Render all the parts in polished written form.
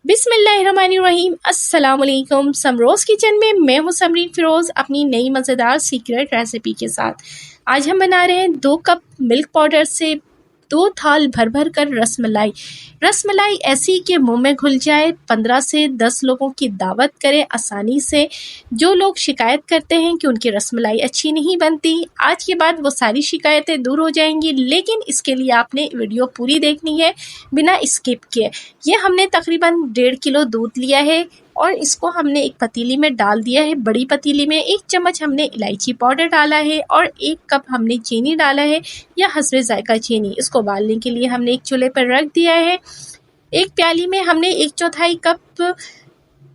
बिस्मिल्लाहिर्रहमानिर्रहीम। अस्सलाम वालेकुम। समरोज़ किचन में मैं हूँ समरीन फ़िरोज़ अपनी नई मज़ेदार सीक्रेट रेसिपी के साथ। आज हम बना रहे हैं 2 कप मिल्क पाउडर से 2 थाल भर भर कर रसमलाई। रसमलाई ऐसी कि मुंह में घुल जाए। 15 से 10 लोगों की दावत करें आसानी से। जो लोग शिकायत करते हैं कि उनकी रसमलाई अच्छी नहीं बनती, आज के बाद वो सारी शिकायतें दूर हो जाएंगी। लेकिन इसके लिए आपने वीडियो पूरी देखनी है बिना स्किप किए। ये हमने तकरीबन 1.5 किलो दूध लिया है और इसको हमने एक पतीली में डाल दिया है। बड़ी पतीली में 1 चम्मच हमने इलायची पाउडर डाला है और 1 कप हमने चीनी डाला है या हस्बे जायका चीनी। इसको उबालने के लिए हमने एक चूल्हे पर रख दिया है। एक प्याली में हमने 1/4 कप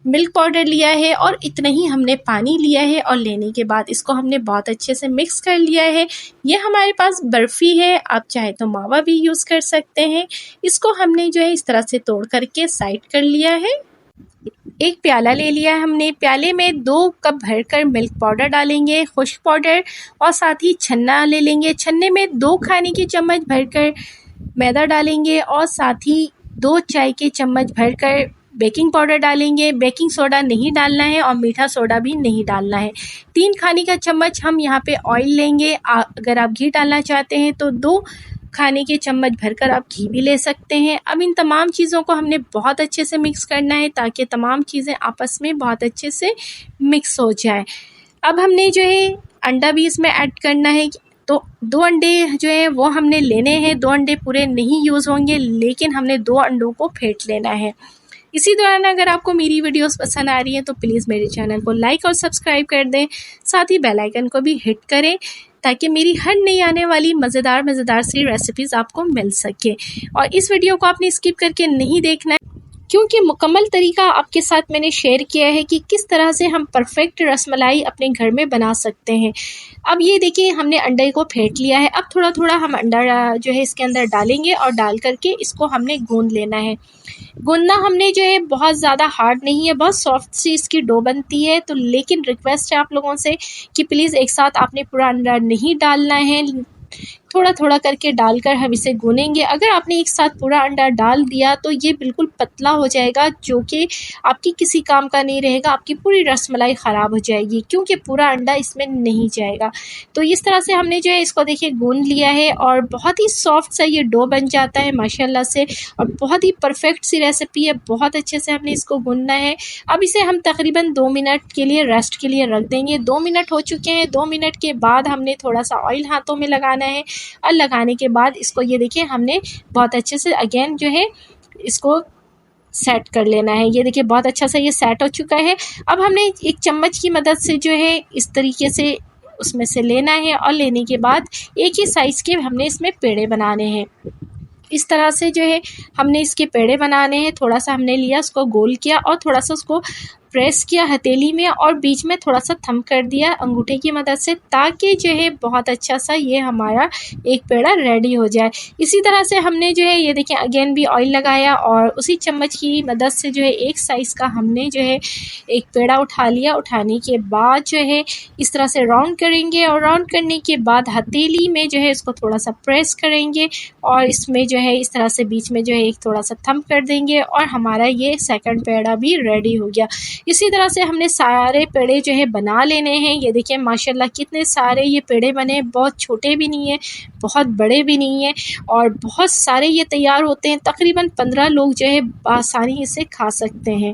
मिल्क पाउडर लिया है और इतना ही हमने पानी लिया है और लेने के बाद इसको हमने बहुत अच्छे से मिक्स कर लिया है। ये हमारे पास बर्फ़ी है, आप चाहे तो मावा भी यूज़ कर सकते हैं। इसको हमने जो है इस तरह से तोड़ करके साइड कर लिया है। एक प्याला ले लिया है हमने। प्याले में 2 कप भरकर मिल्क पाउडर डालेंगे, खुश्क पाउडर, और साथ ही छन्ना ले लेंगे। छन्ने में 2 खाने के चम्मच भरकर मैदा डालेंगे और साथ ही 2 चाय के चम्मच भरकर बेकिंग पाउडर डालेंगे। बेकिंग सोडा नहीं डालना है और मीठा सोडा भी नहीं डालना है। 3 खाने का चम्मच हम यहाँ पे ऑयल लेंगे। अगर आप घी डालना चाहते हैं तो 2 खाने के चम्मच भरकर आप घी भी ले सकते हैं। अब इन तमाम चीज़ों को हमने बहुत अच्छे से मिक्स करना है ताकि तमाम चीज़ें आपस में बहुत अच्छे से मिक्स हो जाए। अब हमने जो है अंडा भी इसमें ऐड करना है। तो 2 अंडे जो है वो हमने लेने हैं। 2 अंडे पूरे नहीं यूज़ होंगे, लेकिन हमने 2 अंडों को फेंट लेना है। इसी दौरान अगर आपको मेरी वीडियोस पसंद आ रही हैं तो प्लीज़ मेरे चैनल को लाइक और सब्सक्राइब कर दें। साथ ही बेल आइकन को भी हिट करें ताकि मेरी हर नई आने वाली मज़ेदार सी रेसिपीज़ आपको मिल सके। और इस वीडियो को आपने स्किप करके नहीं देखना है, क्योंकि मुकम्मल तरीका आपके साथ मैंने शेयर किया है कि किस तरह से हम परफेक्ट रसमलाई अपने घर में बना सकते हैं। अब ये देखिए हमने अंडे को फेंट लिया है। अब थोड़ा थोड़ा हम अंडा जो है इसके अंदर डालेंगे और डाल करके इसको हमने गूंद लेना है। गूंदना हमने जो है बहुत ज़्यादा हार्ड नहीं है, बहुत सॉफ्ट सी इसकी डो बनती है। तो लेकिन रिक्वेस्ट है आप लोगों से कि प्लीज़ एक साथ आपने पूरा अंडा नहीं डालना है, थोड़ा थोड़ा करके डालकर हम इसे गूनेंगे। अगर आपने एक साथ पूरा अंडा डाल दिया तो ये बिल्कुल पतला हो जाएगा, जो कि आपकी किसी काम का नहीं रहेगा। आपकी पूरी रसमलाई ख़राब हो जाएगी क्योंकि पूरा अंडा इसमें नहीं जाएगा। तो इस तरह से हमने जो है इसको देखिए गूंद लिया है और बहुत ही सॉफ्ट सा ये डो बन जाता है माशाल्लाह से, और बहुत ही परफेक्ट सी रेसिपी है। बहुत अच्छे से हमने इसको गूंदना है। अब इसे हम तकरीबन 2 मिनट के लिए रेस्ट के लिए रख देंगे। 2 मिनट हो चुके हैं। 2 मिनट के बाद हमने थोड़ा सा ऑयल हाथों में लगाना है और लगाने के बाद इसको ये देखिए हमने बहुत अच्छे से अगेन जो है इसको सेट कर लेना है। ये देखिए बहुत अच्छा सा ये सेट हो चुका है। अब हमने एक चम्मच की मदद से जो है इस तरीके से उसमें से लेना है और लेने के बाद एक ही साइज़ के हमने इसमें पेड़े बनाने हैं। इस तरह से जो है हमने इसके पेड़े बनाने हैं। थोड़ा सा हमने लिया, उसको गोल किया और थोड़ा सा उसको प्रेस किया हथेली में और बीच में थोड़ा सा थंब कर दिया अंगूठे की मदद से, ताकि जो है बहुत अच्छा सा ये हमारा एक पेड़ा रेडी हो जाए। इसी तरह से हमने जो है ये देखिए अगेन भी ऑयल लगाया और उसी चम्मच की मदद से जो है एक साइज़ का हमने जो है एक पेड़ा उठा लिया। उठाने के बाद जो है इस तरह से राउंड करेंगे और राउंड करने के बाद हथेली में जो है इसको थोड़ा सा प्रेस करेंगे और इसमें जो है इस तरह से बीच में जो है एक थोड़ा सा थंब कर देंगे और हमारा ये सेकंड पेड़ा भी रेडी हो गया। इसी तरह से हमने सारे पेड़े जो है बना लेने हैं। ये देखिए माशाल्लाह कितने सारे ये पेड़े बने। बहुत छोटे भी नहीं है, बहुत बड़े भी नहीं है, और बहुत सारे ये तैयार होते हैं। तकरीबन 15 लोग जो है आसानी इसे खा सकते हैं।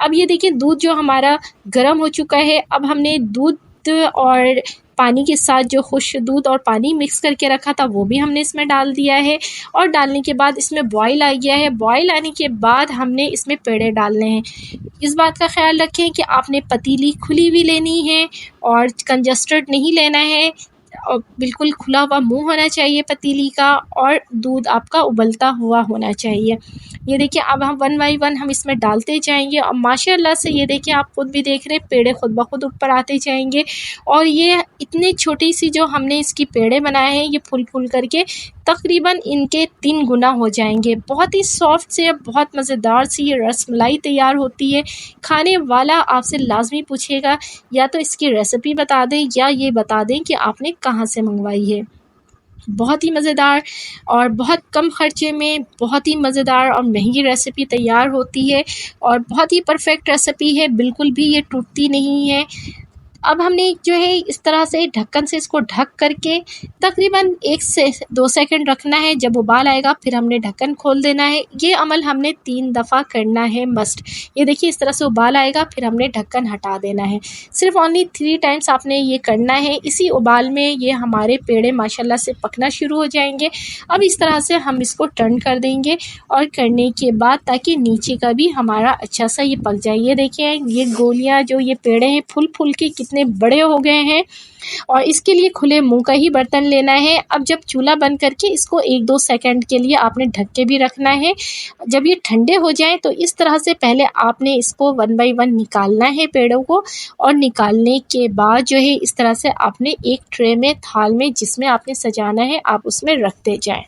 अब ये देखिए दूध जो हमारा गर्म हो चुका है। अब हमने दूध और पानी के साथ जो खुश्क दूध और पानी मिक्स करके रखा था वो भी हमने इसमें डाल दिया है और डालने के बाद इसमें बॉईल आ गया है। बॉईल आने के बाद हमने इसमें पेड़े डालने हैं। इस बात का ख्याल रखें कि आपने पतीली खुली हुई लेनी है और कंजस्टेड नहीं लेना है, और बिल्कुल खुला हुआ मुंह होना चाहिए पतीली का, और दूध आपका उबलता हुआ होना चाहिए। ये देखिए अब हम 1 बाई 1 हम इसमें डालते जाएंगे और माशाल्लाह से ये देखिए आप खुद भी देख रहे हैं पेड़े खुद ब खुद ऊपर आते जाएंगे। और ये इतनी छोटी सी जो हमने इसकी पेड़े बनाए हैं ये फूल फूल करके तकरीबन इनके 3 गुना हो जाएंगे। बहुत ही सॉफ्ट से बहुत मज़ेदार सी ये रसमलाई तैयार होती है। खाने वाला आपसे लाजमी पूछेगा या तो इसकी रेसिपी बता दें या ये बता दें कि आपने कहाँ से मंगवाई है। बहुत ही मज़ेदार और बहुत कम खर्चे में बहुत ही मज़ेदार और महंगी रेसिपी तैयार होती है और बहुत ही परफेक्ट रेसिपी है, बिल्कुल भी ये टूटती नहीं है। अब हमने जो है इस तरह से ढक्कन से इसको ढक करके तकरीबन 1 से 2 सेकंड रखना है। जब उबाल आएगा फिर हमने ढक्कन खोल देना है। ये अमल हमने 3 दफ़ा करना है मस्ट। ये देखिए इस तरह से उबाल आएगा फिर हमने ढक्कन हटा देना है। सिर्फ़ ओनली 3 टाइम्स आपने ये करना है। इसी उबाल में ये हमारे पेड़े माशाल्लाह से पकना शुरू हो जाएंगे। अब इस तरह से हम इसको टर्न कर देंगे और करने के बाद ताकि नीचे का भी हमारा अच्छा सा ये पक जाए। ये देखिए ये गोलियां जो ये पेड़े हैं फूल फूल के कितने बड़े हो गए हैं और इसके लिए खुले मुंह का ही बर्तन लेना है। अब जब चूल्हा बंद करके इसको 1-2 सेकंड के लिए आपने ढक के भी रखना है। जब ये ठंडे हो जाएं तो इस तरह से पहले आपने इसको 1 बाय 1 निकालना है पेड़ों को और निकालने के बाद जो है इस तरह से आपने एक ट्रे में थाल में जिसमें आपने सजाना है आप उसमें रखते जाएं।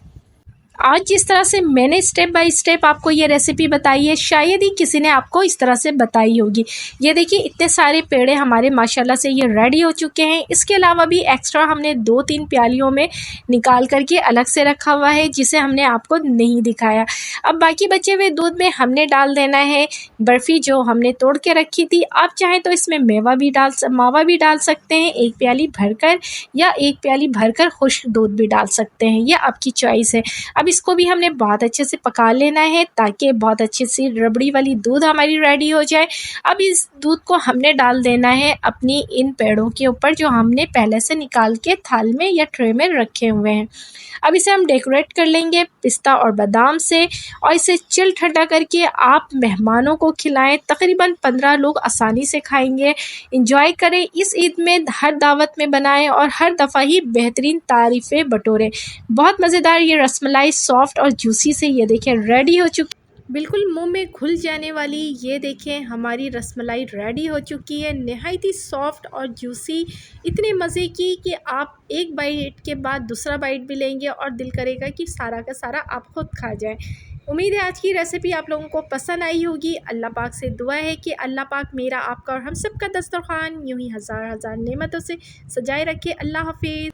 आज जिस तरह से मैंने स्टेप बाय स्टेप आपको ये रेसिपी बताई है शायद ही किसी ने आपको इस तरह से बताई होगी। ये देखिए इतने सारे पेड़े हमारे माशाल्लाह से ये रेडी हो चुके हैं। इसके अलावा भी एक्स्ट्रा हमने 2-3 प्यालियों में निकाल करके अलग से रखा हुआ है जिसे हमने आपको नहीं दिखाया। अब बाकी बचे हुए दूध में हमने डाल देना है बर्फ़ी जो हमने तोड़ के रखी थी। आप चाहें तो इसमें मावा भी डाल सकते हैं 1 प्याली भरकर या 1 प्याली भरकर खुश्क दूध भी डाल सकते हैं, ये आपकी चॉइस है। अब इसको भी हमने बहुत अच्छे से पका लेना है ताकि बहुत अच्छी सी रबड़ी वाली दूध हमारी रेडी हो जाए। अब इस दूध को हमने डाल देना है अपनी इन पेड़ों के ऊपर जो हमने पहले से निकाल के थाल में या ट्रे में रखे हुए हैं। अब इसे हम डेकोरेट कर लेंगे पिस्ता और बादाम से और इसे चिल ठंडा करके आप मेहमानों को खिलाएं। तकरीबन 15 लोग आसानी से खाएंगे। इंजॉय करें इस ईद में, हर दावत में बनाएं और हर दफ़ा ही बेहतरीन तारीफ़ें बटोरें। बहुत मज़ेदार ये रसमलाई सॉफ्ट और जूसी से ये देखिए रेडी हो चुकी, बिल्कुल मुंह में घुल जाने वाली। ये देखें हमारी रसमलाई रेडी हो चुकी है, नहायत ही सॉफ्ट और जूसी, इतने मज़े की कि आप एक बाइट के बाद दूसरा बाइट भी लेंगे और दिल करेगा कि सारा का सारा आप खुद खा जाएं। उम्मीद है आज की रेसिपी आप लोगों को पसंद आई होगी। अल्लाह पाक से दुआ है कि अल्लाह पाक मेरा आपका और हम सब का दस्तरखान यूं ही हज़ार हज़ार नेमतों से सजाए रखे। अल्लाह हाफिज़।